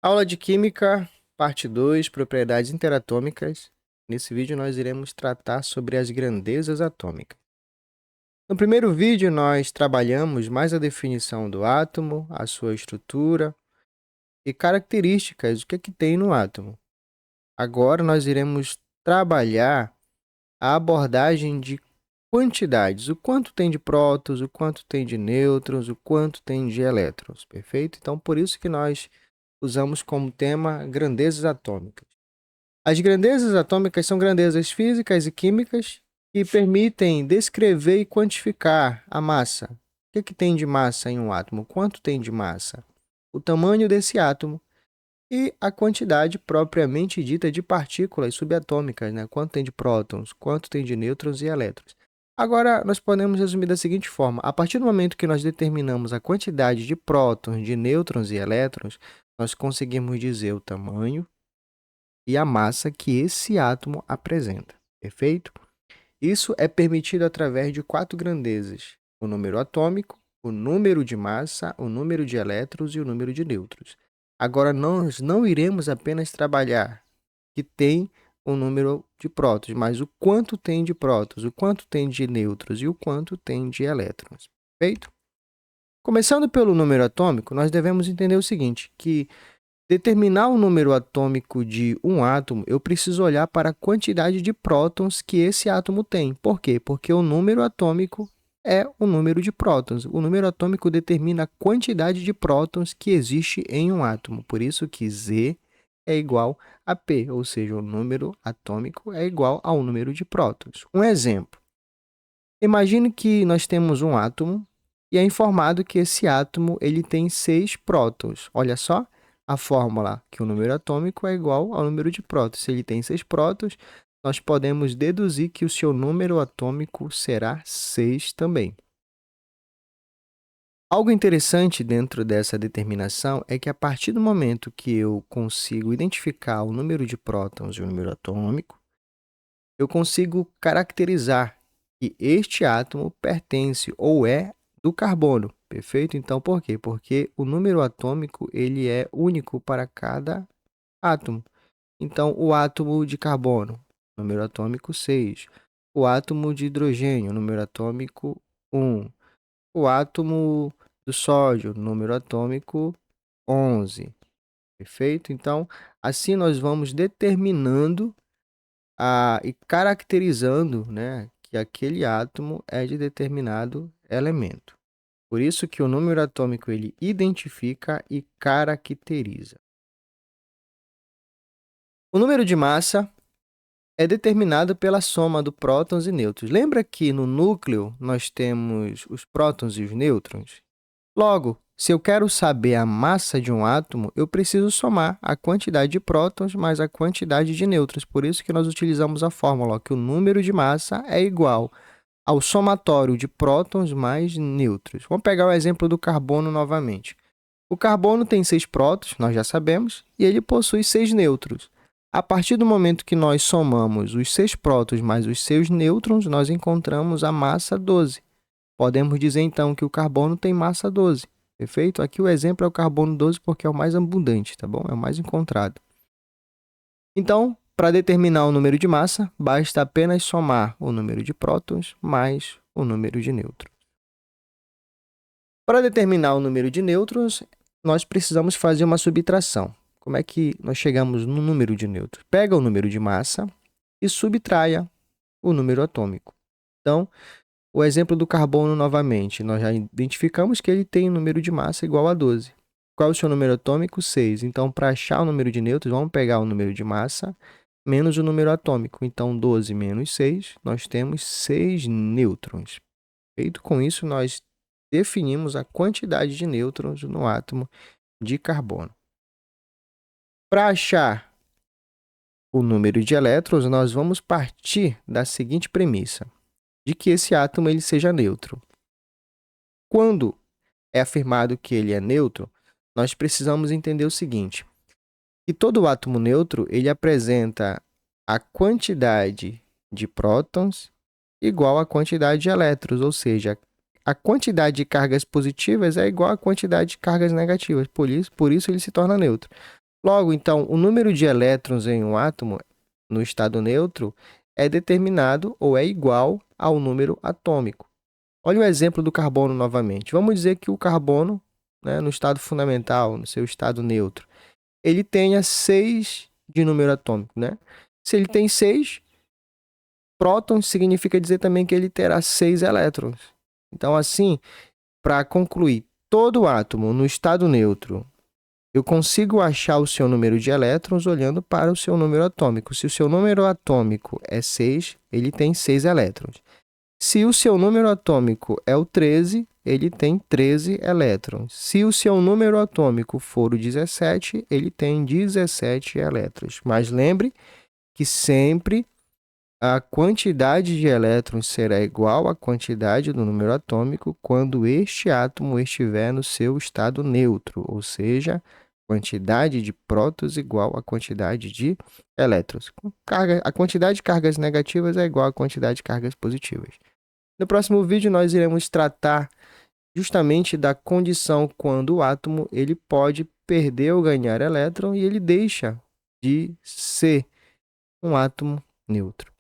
Aula de Química, parte 2, propriedades interatômicas. Nesse vídeo nós iremos tratar sobre as grandezas atômicas. No primeiro vídeo nós trabalhamos mais a definição do átomo, a sua estrutura e características, o que é que tem no átomo. Agora nós iremos trabalhar a abordagem de quantidades, o quanto tem de prótons, o quanto tem de nêutrons, o quanto tem de elétrons, perfeito? Então, por isso que nós usamos como tema grandezas atômicas. As grandezas atômicas são grandezas físicas e químicas que permitem descrever e quantificar a massa. O que tem de massa em um átomo? Quanto tem de massa? O tamanho desse átomo e a quantidade propriamente dita de partículas subatômicas, né? Quanto tem de prótons, quanto tem de nêutrons e elétrons. Agora, nós podemos resumir da seguinte forma. A partir do momento que nós determinamos a quantidade de prótons, de nêutrons e elétrons, nós conseguimos dizer o tamanho e a massa que esse átomo apresenta, perfeito? Isso é permitido através de 4 grandezas: o número atômico, o número de massa, o número de elétrons e o número de nêutrons. Agora, nós não iremos apenas trabalhar que tem o número de prótons, mas o quanto tem de prótons, o quanto tem de nêutrons e o quanto tem de elétrons, perfeito? Começando pelo número atômico, nós devemos entender o seguinte, que determinar o número atômico de um átomo, eu preciso olhar para a quantidade de prótons que esse átomo tem. Por quê? Porque o número atômico é o número de prótons. O número atômico determina a quantidade de prótons que existe em um átomo. Por isso que Z é igual a P, ou seja, o número atômico é igual ao número de prótons. Um exemplo. Imagine que nós temos um átomo e é informado que esse átomo ele tem 6 prótons. Olha só, a fórmula que o número atômico é igual ao número de prótons. Se ele tem 6 prótons, nós podemos deduzir que o seu número atômico será 6 também. Algo interessante dentro dessa determinação é que a partir do momento que eu consigo identificar o número de prótons e o número atômico, eu consigo caracterizar que este átomo pertence ou é do carbono, perfeito? Então, por quê? Porque o número atômico ele é único para cada átomo. Então, o átomo de carbono, número atômico 6. O átomo de hidrogênio, número atômico 1. O átomo do sódio, número atômico 11. Perfeito? Então, assim nós vamos determinando e caracterizando, né, que aquele átomo é de determinado elemento. Por isso que o número atômico ele identifica e caracteriza. O número de massa é determinado pela soma do prótons e nêutrons. Lembra que no núcleo nós temos os prótons e os nêutrons? Logo, se eu quero saber a massa de um átomo, eu preciso somar a quantidade de prótons mais a quantidade de nêutrons. Por isso que nós utilizamos a fórmula que o número de massa é igual ao somatório de prótons mais nêutrons. Vamos pegar o exemplo do carbono novamente. O carbono tem 6 prótons, nós já sabemos, e ele possui 6 nêutrons. A partir do momento que nós somamos os 6 prótons mais os seus nêutrons, nós encontramos a massa 12. Podemos dizer, então, que o carbono tem massa 12, perfeito? Aqui o exemplo é o carbono 12 porque é o mais abundante, tá bom? É o mais encontrado. Então, para determinar o número de massa, basta apenas somar o número de prótons mais o número de nêutrons. Para determinar o número de nêutrons, nós precisamos fazer uma subtração. Como é que nós chegamos no número de nêutrons? Pega o número de massa e subtraia o número atômico. Então, o exemplo do carbono novamente, nós já identificamos que ele tem um número de massa igual a 12. Qual é o seu número atômico? 6. Então, para achar o número de nêutrons, vamos pegar o número de massa menos o número atômico. Então, 12 menos 6, nós temos 6 nêutrons. Feito com isso, nós definimos a quantidade de nêutrons no átomo de carbono. Para achar o número de elétrons, nós vamos partir da seguinte premissa, de que esse átomo ele seja neutro. Quando é afirmado que ele é neutro, nós precisamos entender o seguinte, que todo átomo neutro ele apresenta a quantidade de prótons igual à quantidade de elétrons, ou seja, a quantidade de cargas positivas é igual à quantidade de cargas negativas, por isso ele se torna neutro. Logo, então, o número de elétrons em um átomo no estado neutro é determinado ou é igual ao número atômico. Olha o exemplo do carbono novamente. Vamos dizer que o carbono, né, no estado fundamental, no seu estado neutro, ele tenha 6 de número atômico, né? Se ele tem 6 prótons, significa dizer também que ele terá 6 elétrons. Então, assim, para concluir, todo átomo no estado neutro, eu consigo achar o seu número de elétrons olhando para o seu número atômico. Se o seu número atômico é 6, ele tem 6 elétrons. Se o seu número atômico é o 13, ele tem 13 elétrons. Se o seu número atômico for o 17, ele tem 17 elétrons. Mas lembre que sempre a quantidade de elétrons será igual à quantidade do número atômico quando este átomo estiver no seu estado neutro, ou seja, quantidade de prótons igual à quantidade de elétrons. A quantidade de cargas negativas é igual à quantidade de cargas positivas. No próximo vídeo, nós iremos tratar justamente da condição quando o átomo ele pode perder ou ganhar elétron e ele deixa de ser um átomo neutro.